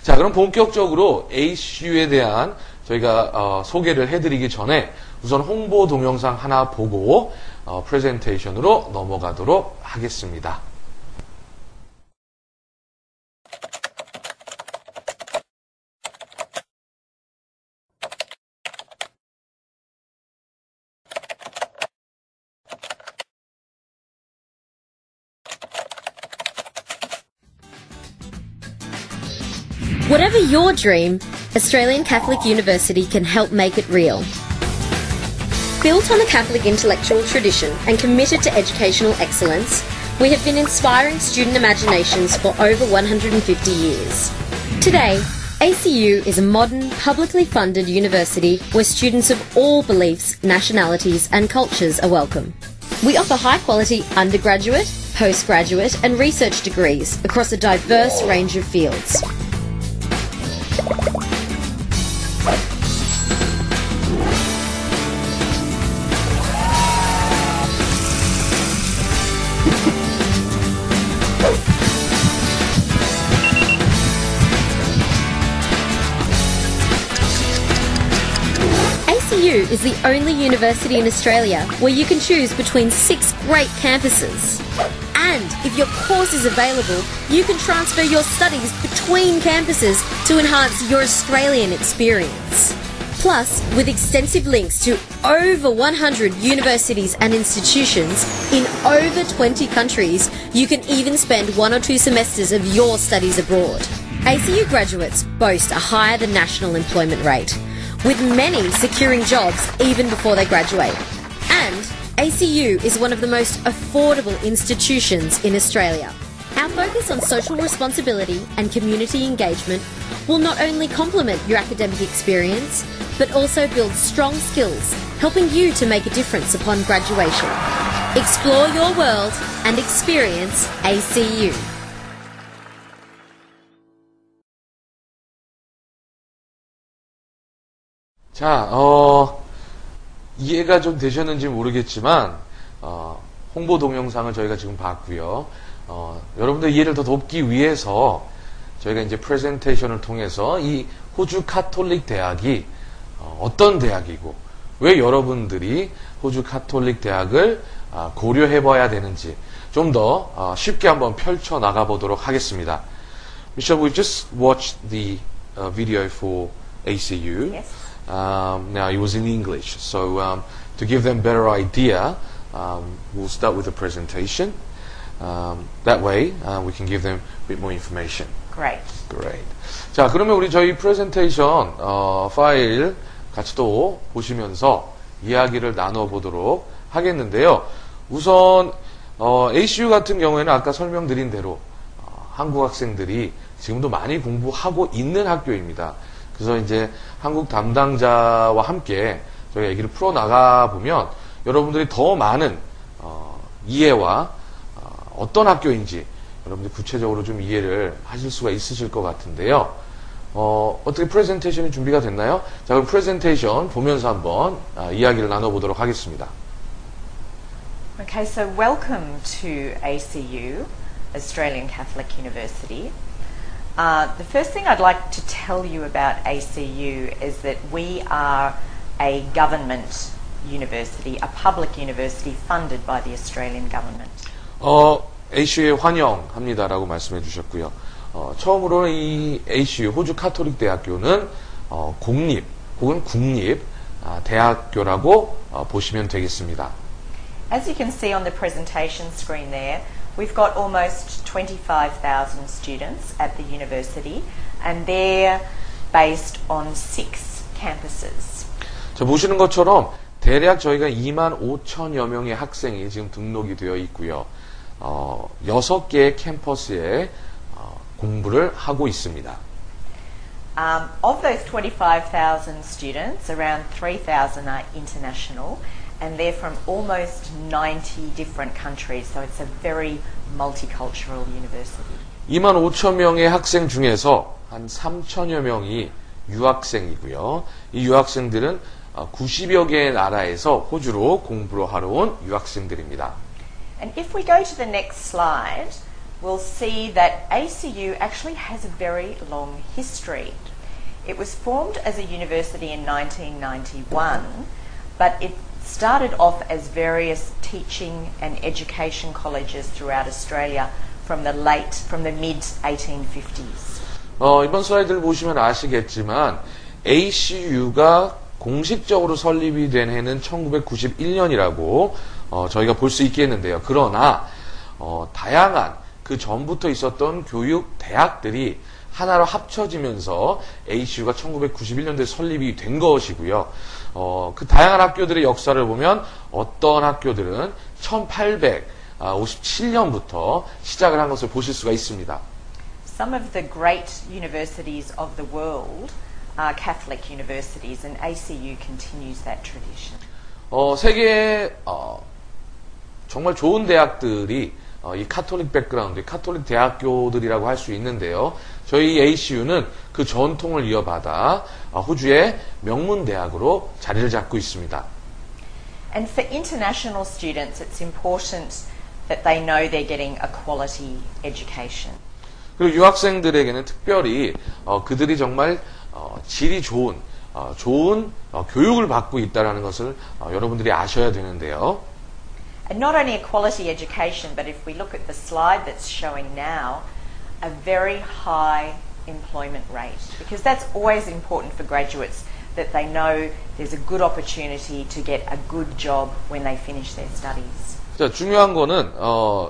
자, 그럼 본격적으로 ACU에 대한 저희가 소개를 해드리기 전에 우선 홍보 동영상 하나 보고 프레젠테이션으로 넘어가도록 하겠습니다. Whatever your dream, Australian Catholic University can help make it real. Built on the Catholic intellectual tradition and committed to educational excellence, we have been inspiring student imaginations for over 150 years. Today, ACU is a modern, publicly funded university where students of all beliefs, nationalities and cultures are welcome. We offer high-quality undergraduate, postgraduate and research degrees across a diverse range of fields. ACU is the only university in Australia where you can choose between 6 great campuses. And if your course is available, you can transfer your studies between campuses to enhance your Australian experience. Plus, with extensive links to over 100 universities and institutions in over 20 countries, you can even spend 1 or 2 semesters of your studies abroad. ACU graduates boast a higher than national employment rate, with many securing jobs even before they graduate. And ACU is one of the most affordable institutions in Australia. Our focus on social responsibility and community engagement will not only complement your academic experience, but also build strong skills, helping you to make a difference upon graduation. Explore your world and experience ACU. 자, 이해가 좀 되셨는지 모르겠지만 홍보 동영상을 저희가 지금 봤고요. 여러분들 이해를 더 돕기 위해서 저희가 이제 프레젠테이션을 통해서 이 호주 카톨릭 대학이 어떤 대학이고 왜 여러분들이 호주 카톨릭 대학을 고려해봐야 되는지 좀 더 쉽게 한번 펼쳐 나가 보도록 하겠습니다. Michelle, we've just watched the video for ACU. Yes. Now it was in English, so to give them better idea, we'll start with the presentation. That way, we can give them a bit more information. Great. Great. 자, 그러면 우리 저희 프레젠테이션 파일 같이 또 보시면서 이야기를 나눠보도록 하겠는데요. 우선 ACU 같은 경우에는 아까 설명드린 대로 한국 학생들이 지금도 많이 공부하고 있는 학교입니다. 그래서 이제 한국 담당자와 함께 저희가 얘기를 풀어나가 보면 여러분들이 더 많은 이해와 어떤 학교인지 여러분들 구체적으로 좀 이해를 하실 수가 있으실 것 같은데요. 어떻게 프레젠테이션이 준비가 됐나요? 자, 그럼 프레젠테이션 보면서 한번 이야기를 나눠보도록 하겠습니다. Okay, so welcome to ACU, Australian Catholic University. The first thing I'd like to tell you about ACU is that we are a government university, a public university funded by the Australian government. ACU에 환영합니다라고 말씀해 주셨고요. 처음으로는 이 ACU, 호주 카톨릭 대학교는 공립 혹은 국립 대학교라고 보시면 되겠습니다. As you can see on the presentation screen there, we've got almost 25,000 students at the university, and they're based on 6 campuses. 자, 보시는 것처럼 대략 저희가 25,000여 명의 학생이 지금 등록이 되어 있고요. 6개의 캠퍼스에 공부를 하고 있습니다. Of those 25,000 students, around 3,000 are international, and they're from almost 90 different countries, so it's a very multicultural university. 25,000명의 학생 중에서 한 3,000여 명이 유학생이고요. 이 유학생들은 90여 개의 나라에서 호주로 공부를 하러 온 유학생들입니다. And if we go to the next slide, we'll see that ACU actually has a very long history. It was formed as a university in 1991, but it started off as various teaching and education colleges throughout Australia from the mid-1850s. 이번 슬라이드를 보시면 아시겠지만 ACU가 공식적으로 설립이 된 해는 1991년이라고 저희가 볼 수 있겠는데요. 그러나 다양한 그 전부터 있었던 교육 대학들이 하나로 합쳐지면서 ACU가 1991년도에 설립이 된 것이고요. 그 다양한 학교들의 역사를 보면 어떤 학교들은 1857년부터 시작을 한 것을 보실 수가 있습니다. Some of the great universities of the world are Catholic universities, and ACU continues that tradition. 세계의 정말 좋은 대학들이 이 카톨릭 백그라운드, 카톨릭 대학교들이라고 할 수 있는데요. 저희 ACU는 그 전통을 이어받아 호주의 명문대학으로 자리를 잡고 있습니다. And for international students, it's important that they know they're getting a quality education. 그리고 유학생들에게는 특별히 그들이 정말 질이 좋은 교육을 받고 있다는 것을 여러분들이 아셔야 되는데요. And not only a quality education, but if we look at the slide that's showing now, a very high employment rate. Because that's always important for graduates, that they know there's a good opportunity to get a good job when they finish their studies. 자, 중요한 거는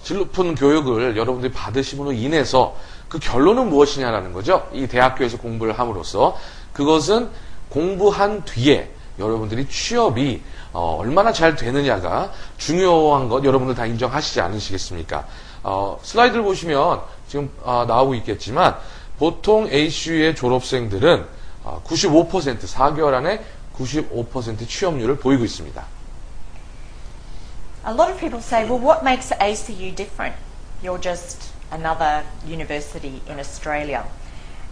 질 높은 교육을 여러분들이 받으심으로 인해서 그 결론은 무엇이냐라는 거죠. 이 대학교에서 공부를 함으로써 그것은 공부한 뒤에 여러분들이 취업이 얼마나 잘 되느냐가 중요한 것 여러분들 다 인정하시지 않으시겠습니까? 슬라이드를 보시면 지금 나오고 있겠지만 보통 ACU의 졸업생들은 95% 4개월 안에 95% 취업률을 보이고 있습니다. A lot of people say, well, what makes ACU different? You're just another university in Australia.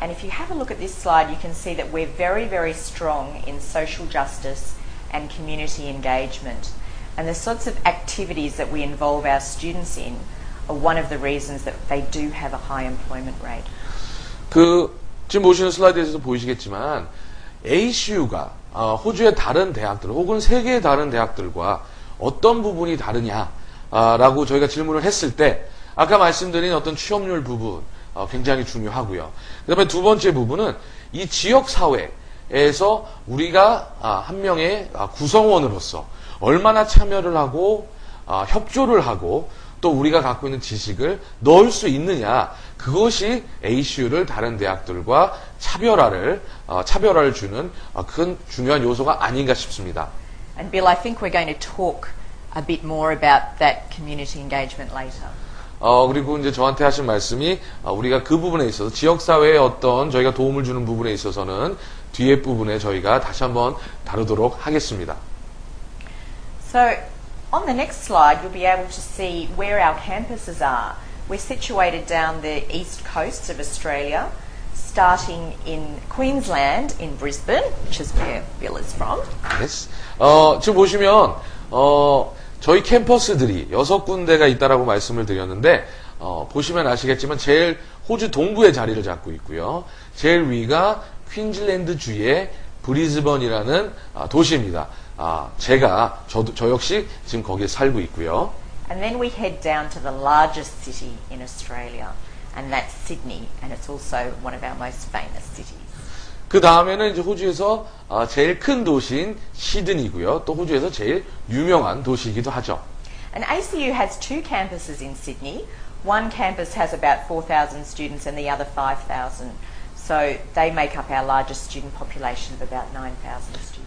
And if you have a look at this slide, you can see that we're very, very strong in social justice and community engagement. And the sorts of activities that we involve our students in are one of the reasons that they do have a high employment rate. 지금 보시는 슬라이드에서도 보이시겠지만 ACU가 호주의 다른 대학들 혹은 세계의 다른 대학들과 어떤 부분이 다르냐라고 저희가 질문을 했을 때 아까 말씀드린 어떤 취업률 부분 굉장히 중요하고요. 그 다음에 두 번째 부분은 이 지역사회에서 우리가 한 명의 구성원으로서 얼마나 참여를 하고 협조를 하고 또 우리가 갖고 있는 지식을 넣을 수 있느냐, 그것이 ACU를 다른 대학들과 차별화를 주는 큰 중요한 요소가 아닌가 싶습니다. And Bill, I think we're going to talk a bit more about that community engagement later. 그리고 이제 저한테 하신 말씀이 우리가 그 부분에 있어서 지역사회에 어떤 저희가 도움을 주는 부분에 있어서는 뒤에 부분에 저희가 다시 한번 다루도록 하겠습니다. So, on the next slide, you'll be able to see where our campuses are. We're situated down the east coast of Australia, starting in Queensland, in Brisbane, which is where Bill is from. Yes. 지금 보시면 저희 캠퍼스들이 6군데가 있다라고 말씀을 드렸는데 보시면 아시겠지만 제일 호주 동부에 자리를 잡고 있고요. 제일 위가 퀸즐랜드 주의 브리즈번이라는 도시입니다. 저 역시 지금 거기에 살고 있고요. And then we head down to the largest city in Australia, and that's Sydney, and it's also one of our most famous cities. 그 다음에는 이제 호주에서 제일 큰 도시인 시드니고요. 또 호주에서 제일 유명한 도시이기도 하죠. And ACU has two campuses in Sydney. One campus has about 4,000 students and the other 5,000. So they make up our largest student population of about 9,000 students.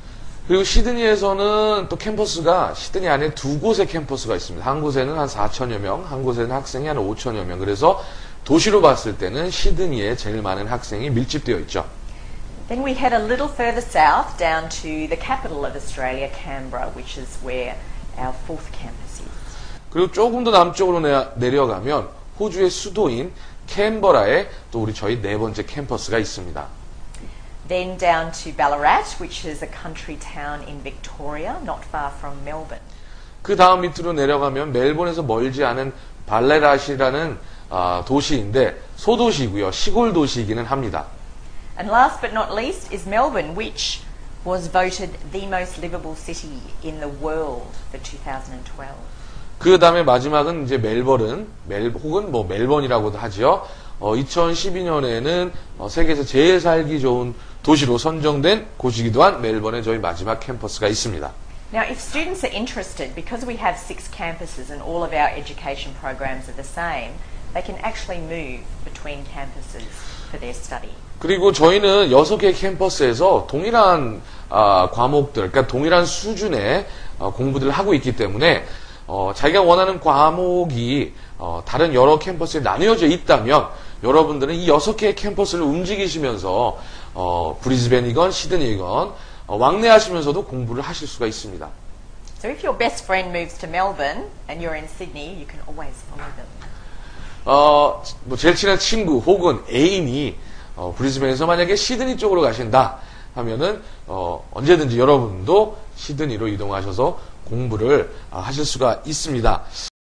그리고 시드니에서는 또 캠퍼스가 시드니 안에 두 곳의 캠퍼스가 있습니다. 한 곳에는 한 4천여 명, 한 곳에는 학생이 한 5천여 명. 그래서 도시로 봤을 때는 시드니에 제일 많은 학생이 밀집되어 있죠. Then we head a little further south down to the capital of Australia, Canberra, which is where our fourth campus is. 그리고 조금 더 남쪽으로 내려가면 호주의 수도인 캔버라에 또 저희 네 번째 캠퍼스가 있습니다. Then down to Ballarat, which is a country town in Victoria, not far from Melbourne. 그 다음 밑으로 내려가면 멜본에서 멀지 않은 발레랏이라는 도시인데 소도시이고요. 시골 도시이기는 합니다. And last but not least is Melbourne, which was voted the most livable city in the world for 2012. 그 다음에 마지막은 이제 혹은 뭐 멜번이라고도 하죠. 2012년에는 세계에서 제일 살기 좋은 도시로 선정된 곳이기도 한 멜번에 저희 마지막 캠퍼스가 있습니다. Now, if students are interested, because we have 6 campuses and all of our education programs are the same, they can actually move between campuses for their study. 그리고 저희는 6개 캠퍼스에서 동일한 과목들, 그러니까 동일한 수준의 공부들을 하고 있기 때문에 자기가 원하는 과목이 다른 여러 캠퍼스에 나뉘어져 있다면 여러분들은 이 6개의 캠퍼스를 움직이시면서 브리즈번이건 시드니이건 왕래하시면서도 공부를 하실 수가 있습니다. So if your best friend moves to Melbourne and you're in Sydney, you can always follow them. 뭐 제일 친한 친구 혹은 애인이 브리즈번에서 만약에 시드니 쪽으로 가신다 하면은 언제든지 여러분도 시드니로 이동하셔서 공부를 하실 수가 있습니다.